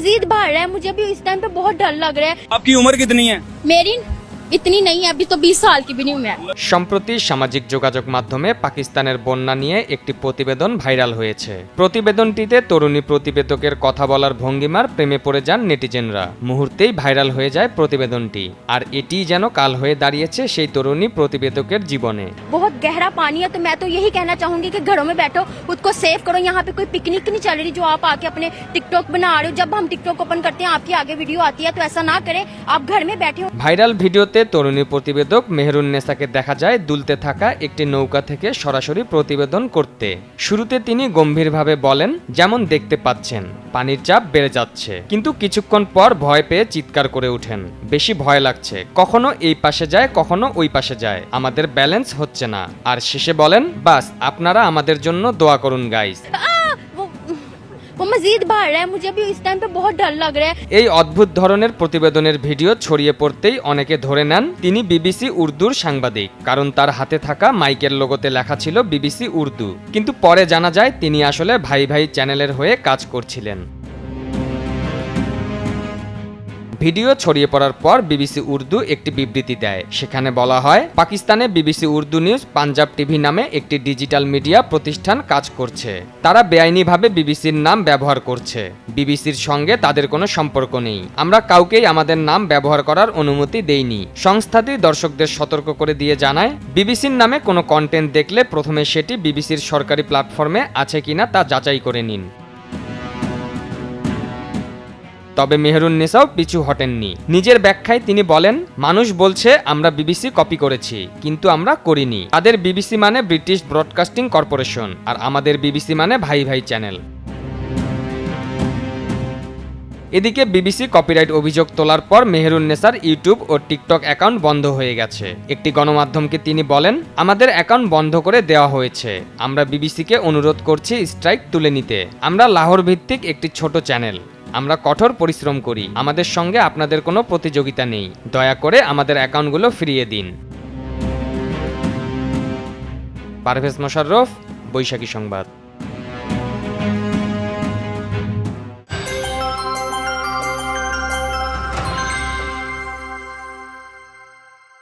मजीद बढ़ रहा है। मुझे अभी इस टाइम पे बहुत डर लग रहा है। आपकी उम्र कितनी है? मेरी इतनी नहीं है, अभी तो 20 साल की भी नहीं हूँ मैं। সম্প্রতি সামাজিক যোগাযোগ মাধ্যমে পাকিস্তানের বন্যা নিয়ে একটি প্রতিবেদন ভাইরাল হয়েছে। প্রতিবেদনটিতে তরুণী প্রতিবেদকের কথা বলার ভঙ্গিমার প্রেমে পড়ে যান নেটিজেনরা। মুহূর্তেই ভাইরাল হয়ে যায় প্রতিবেদনটি। আর এটিই যেন কাল হয়ে দাঁড়িয়েছে সেই তরুণী প্রতিবেদকের জীবনে। बहुत गहरा पानी है, तो मैं तो यही कहना चाहूंगी कि घरों में बैठो, खुद को सेव करो। यहाँ पे कोई पिकनिक नहीं चल रही जो आप आके अपने टिकटॉक बना रहे हो। जब हम टिकटॉक ओपन करते हैं आपकी आगे वीडियो आती है, तो ऐसा ना करें, आप घर में बैठे हो। ভাইরাল ভিডিওতে তরুণী প্রতিবেদক মেহরুন্নেসাকে দেখা যায় দুলতে থাকা একটি নৌকা থেকে সরাসরি প্রতিবেদন করতে। শুরুতে তিনি গম্ভীরভাবে বলেন, যেমন দেখতে পাচ্ছেন পানির চাপ বেড়ে যাচ্ছে, কিন্তু কিছুক্ষণ পর ভয় পেয়ে চিৎকার করে ওঠেন, বেশি ভয় লাগছে, কখনো এই পাশে যায় কখনো ওই পাশে যায়, আমাদের ব্যালেন্স হচ্ছে না। আর শেষে বলেন, বাস আপনারা আমাদের জন্য দোয়া করুন গাইস। वो मजीद बढ़ रहा है। मुझे अभी इस टाइम पे बहुत डर लग रहा है। এই অদ্ভুত ধরনের প্রতিবেদনের ভিডিও ছড়িয়ে পড়তেই অনেকে ধরে নেন তিনি বিবিসি উর্দুর সাংবাদিক, কারণ তার হাতে থাকা মাইকের লোগোতে লেখা ছিল বিবিসি উর্দু। কিন্তু পরে জানা যায় তিনি আসলে ভাই ভাই চ্যানেলের হয়ে কাজ করছিলেন। ভিডিও ছড়িয়ে পড়ার পর বিবিসি উর্দু একটি বিবৃতি দেয়। সেখানে বলা হয়, পাকিস্তানে BBC Urdu news Punjab TV নামে একটি ডিজিটাল মিডিয়া প্রতিষ্ঠান কাজ করছে। তারা বেআইনিভাবে বিবিসির নাম ব্যবহার করছে। বিবিসির সঙ্গে তাদের কোনো সম্পর্ক নেই। আমরা কাউকেই আমাদের নাম ব্যবহার করার অনুমতি দেইনি। সংস্থাটি দর্শকদের সতর্ক করে দিয়ে জানায়, বিবিসির নামে কোনো কন্টেন্ট দেখলে প্রথমে সেটি বিবিসির সরকারি প্ল্যাটফর্মে আছে কিনা তা যাচাই করে নিন। তবে মেহরুন্নেসাও পিছু হটেননি। নিজের ব্যাখ্যায় তিনি বলেন, মানুষ বলছে আমরা বিবিসি কপি করেছি, কিন্তু আমরা করিনি। তাদের বিবিসি মানে ব্রিটিশ ব্রডকাস্টিং কর্পোরেশন, আর আমাদের বিবিসি মানে ভাই ভাই চ্যানেল। এদিকে বিবিসি কপিরাইট অভিযোগ তোলার পর মেহরুন্নেসার ইউটিউব ও টিকটক অ্যাকাউন্ট বন্ধ হয়ে গেছে। একটি গণমাধ্যমকে তিনি বলেন, আমাদের অ্যাকাউন্ট বন্ধ করে দেওয়া হয়েছে। আমরা বিবিসিকে অনুরোধ করছি স্ট্রাইক তুলে নিতে। আমরা লাহোর ভিত্তিক একটি ছোট চ্যানেল, আমরা কঠোর পরিশ্রম করি, আমাদের সঙ্গে আপনাদের কোনো প্রতিযোগিতা নেই, দয়া করে আমাদের অ্যাকাউন্টগুলো ফিরিয়ে দিন। পারভেজ মোশাররফ, বৈশাখী সংবাদ।